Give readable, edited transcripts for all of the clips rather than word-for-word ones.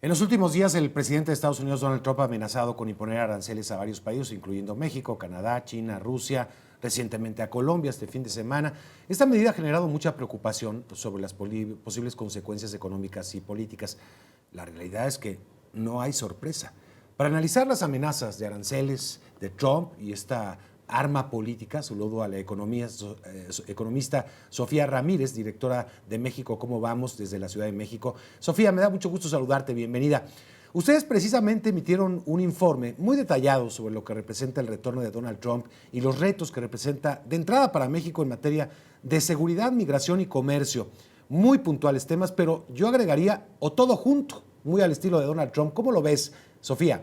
En los últimos días, el presidente de Estados Unidos, Donald Trump, ha amenazado con imponer aranceles a varios países, incluyendo México, Canadá, China, Rusia, recientemente a Colombia este fin de semana. Esta medida ha generado mucha preocupación sobre las posibles consecuencias económicas y políticas. La realidad es que no hay sorpresa. Para analizar las amenazas de aranceles de Trump y esta arma política, saludo a la economista Sofía Ramírez, directora de México ¿Cómo vamos? Desde la Ciudad de México. Sofía, me da mucho gusto saludarte, bienvenida. Ustedes precisamente emitieron un informe muy detallado sobre lo que representa el retorno de Donald Trump y los retos que representa de entrada para México en materia de seguridad, migración y comercio. Muy puntuales temas, pero yo agregaría o todo junto, muy al estilo de Donald Trump. ¿Cómo lo ves, Sofía?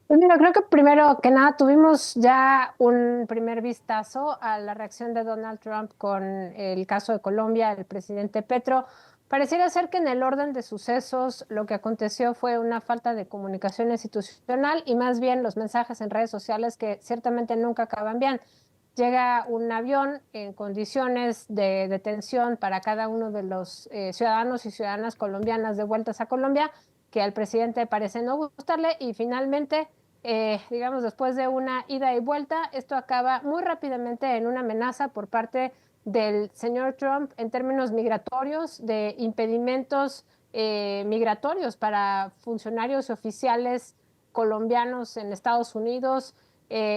Pues mira, creo que primero que nada tuvimos ya un primer vistazo a la reacción de Donald Trump con el caso de Colombia, el presidente Petro. Pareciera ser que en el orden de sucesos lo que aconteció fue una falta de comunicación institucional y más bien los mensajes en redes sociales que ciertamente nunca acaban bien. Llega un avión en condiciones de detención para cada uno de los ciudadanos y ciudadanas colombianas de vueltas a Colombia, que al presidente parece no gustarle y finalmente digamos, después de una ida y vuelta, esto acaba muy rápidamente en una amenaza por parte del señor Trump en términos migratorios, de impedimentos migratorios para funcionarios y oficiales colombianos en Estados Unidos,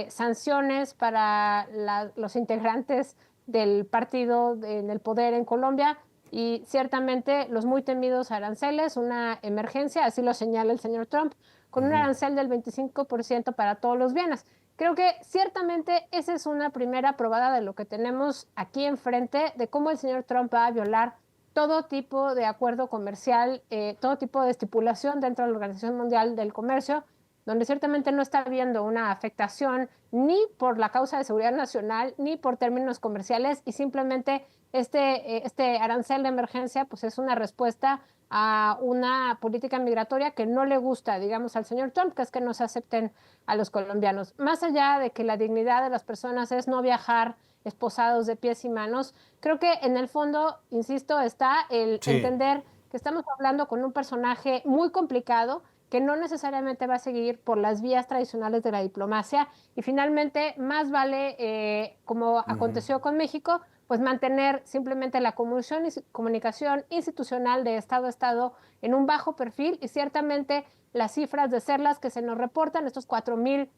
sanciones para los integrantes del partido en el poder en Colombia y ciertamente los muy temidos aranceles, una emergencia, así lo señala el señor Trump, con un arancel del 25% para todos los bienes. Creo que ciertamente esa es una primera probada de lo que tenemos aquí enfrente, de cómo el señor Trump va a violar todo tipo de acuerdo comercial, todo tipo de estipulación dentro de la Organización Mundial del Comercio, donde ciertamente no está habiendo una afectación ni por la causa de seguridad nacional, ni por términos comerciales, y simplemente este arancel de emergencia pues es una respuesta a una política migratoria que no le gusta, digamos, al señor Trump, que es que no se acepten a los colombianos. Más allá de que la dignidad de las personas es no viajar esposados de pies y manos, creo que en el fondo, insisto, está el Sí. entender que estamos hablando con un personaje muy complicado que no necesariamente va a seguir por las vías tradicionales de la diplomacia y finalmente más vale, como aconteció con México, pues mantener simplemente la comunicación institucional de Estado a Estado en un bajo perfil y ciertamente las cifras de ser las que se nos reportan, estos 4,000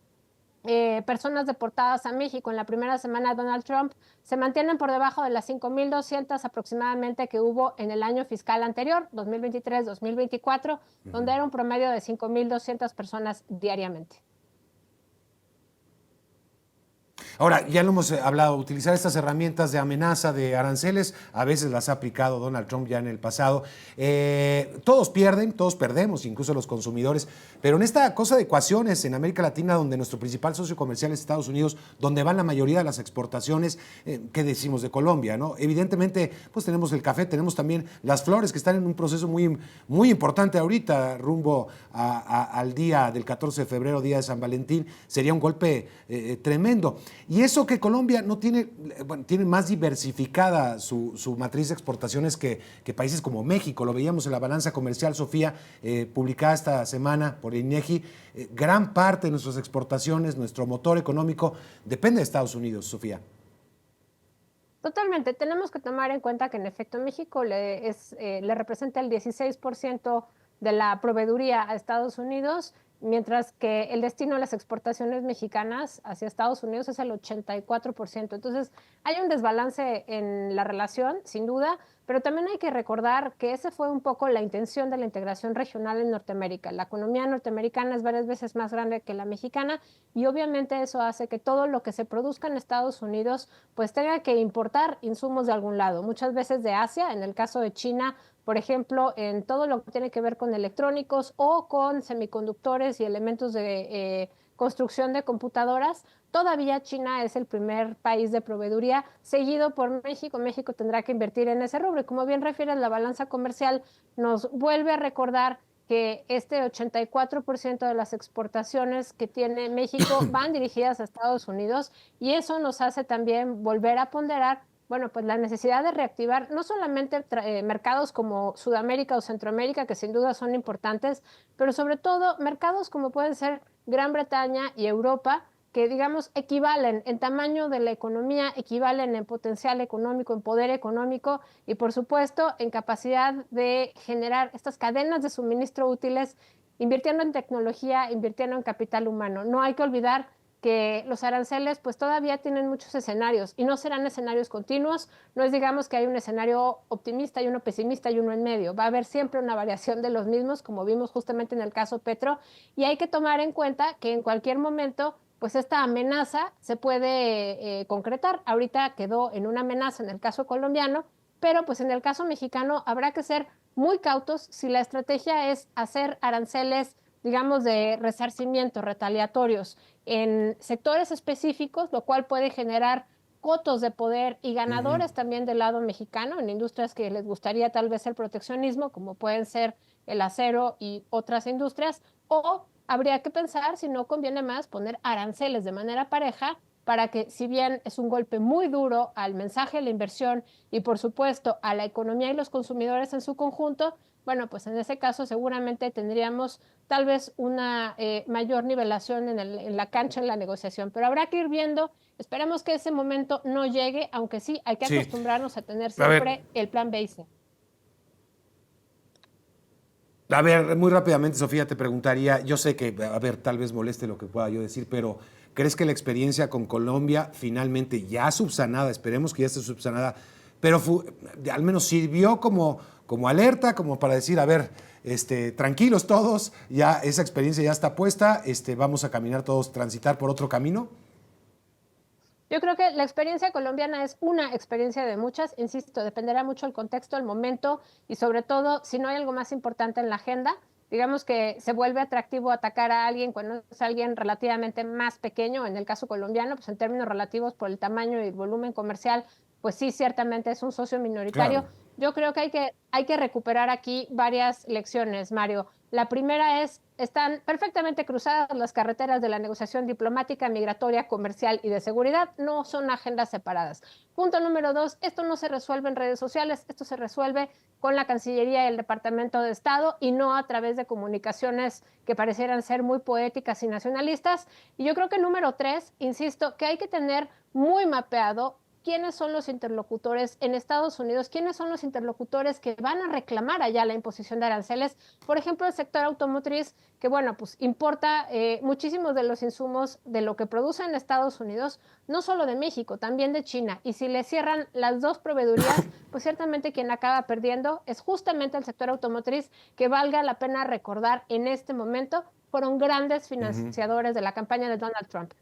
personas deportadas a México en la primera semana de Donald Trump, se mantienen por debajo de las 5,200 aproximadamente que hubo en el año fiscal anterior, 2023-2024, donde era un promedio de 5,200 personas diariamente. Ahora, ya lo hemos hablado, utilizar estas herramientas de amenaza, de aranceles, a veces las ha aplicado Donald Trump ya en el pasado. Todos pierden, todos perdemos, incluso los consumidores, pero en esta cosa de ecuaciones en América Latina, donde nuestro principal socio comercial es Estados Unidos, donde van la mayoría de las exportaciones, ¿qué decimos de Colombia, no? Evidentemente, pues tenemos el café, tenemos también las flores, que están en un proceso muy, muy importante ahorita, rumbo al día del 14 de febrero, día de San Valentín, sería un golpe tremendo. Y eso que Colombia no tiene, bueno, tiene más diversificada su matriz de exportaciones que países como México. Lo veíamos en la balanza comercial, Sofía, publicada esta semana por INEGI. Gran parte de nuestras exportaciones, nuestro motor económico, depende de Estados Unidos, Sofía. Totalmente, tenemos que tomar en cuenta que en efecto México le representa el 16% de la proveeduría a Estados Unidos, mientras que el destino de las exportaciones mexicanas hacia Estados Unidos es el 84%. Entonces, hay un desbalance en la relación, sin duda, pero también hay que recordar que esa fue un poco la intención de la integración regional en Norteamérica. La economía norteamericana es varias veces más grande que la mexicana y obviamente eso hace que todo lo que se produzca en Estados Unidos pues tenga que importar insumos de algún lado, muchas veces de Asia, en el caso de China, por ejemplo, en todo lo que tiene que ver con electrónicos o con semiconductores y elementos de construcción de computadoras. Todavía China es el primer país de proveeduría, seguido por México. México tendrá que invertir en ese rubro. Y como bien refieres, la balanza comercial nos vuelve a recordar que este 84% de las exportaciones que tiene México van dirigidas a Estados Unidos y eso nos hace también volver a ponderar, bueno, pues la necesidad de reactivar no solamente mercados como Sudamérica o Centroamérica, que sin duda son importantes, pero sobre todo mercados como pueden ser Gran Bretaña y Europa, que digamos equivalen en tamaño de la economía, equivalen en potencial económico, en poder económico y por supuesto en capacidad de generar estas cadenas de suministro útiles, invirtiendo en tecnología, invirtiendo en capital humano. No hay que olvidar que los aranceles pues todavía tienen muchos escenarios y no serán escenarios continuos, no es digamos que hay un escenario optimista y uno pesimista y uno en medio, va a haber siempre una variación de los mismos, como vimos justamente en el caso Petro, y hay que tomar en cuenta que en cualquier momento pues esta amenaza se puede concretar. Ahorita quedó en una amenaza en el caso colombiano, pero pues en el caso mexicano habrá que ser muy cautos si la estrategia es hacer aranceles, digamos, de resarcimiento retaliatorios en sectores específicos, lo cual puede generar cotos de poder y ganadores también del lado mexicano, en industrias que les gustaría tal vez el proteccionismo, como pueden ser el acero y otras industrias, o habría que pensar si no conviene más poner aranceles de manera pareja para que, si bien es un golpe muy duro al mensaje de la inversión y, por supuesto, a la economía y los consumidores en su conjunto, bueno, pues en ese caso seguramente tendríamos tal vez una mayor nivelación en la cancha, en la negociación, pero habrá que ir viendo, esperemos que ese momento no llegue, aunque sí hay que Sí. acostumbrarnos a tener A ver, siempre el plan B y C. A ver, muy rápidamente, Sofía, te preguntaría, yo sé que, a ver, tal vez moleste lo que pueda yo decir, pero ¿crees que la experiencia con Colombia finalmente ya subsanada, esperemos que ya esté subsanada, pero al menos sirvió como alerta, como para decir, a ver, tranquilos todos, ya esa experiencia ya está puesta, vamos a caminar todos, transitar por otro camino? Yo creo que la experiencia colombiana es una experiencia de muchas, insisto, dependerá mucho el contexto, el momento y sobre todo si no hay algo más importante en la agenda. Digamos que se vuelve atractivo atacar a alguien cuando es alguien relativamente más pequeño, en el caso colombiano, pues en términos relativos por el tamaño y el volumen comercial, pues sí, ciertamente es un socio minoritario. Claro. Yo creo que hay que recuperar aquí varias lecciones, Mario. La primera es, están perfectamente cruzadas las carreteras de la negociación diplomática, migratoria, comercial y de seguridad, no son agendas separadas. Punto número dos, esto no se resuelve en redes sociales, esto se resuelve con la Cancillería y el Departamento de Estado y no a través de comunicaciones que parecieran ser muy poéticas y nacionalistas. Y yo creo que número tres, insisto, que hay que tener muy mapeado quiénes son los interlocutores en Estados Unidos, quiénes son los interlocutores que van a reclamar allá la imposición de aranceles. Por ejemplo, el sector automotriz, que bueno, pues importa muchísimos de los insumos de lo que produce en Estados Unidos, no solo de México, también de China. Y si le cierran las dos proveedurías, pues ciertamente quien acaba perdiendo es justamente el sector automotriz, que valga la pena recordar en este momento, fueron grandes financiadores de la campaña de Donald Trump.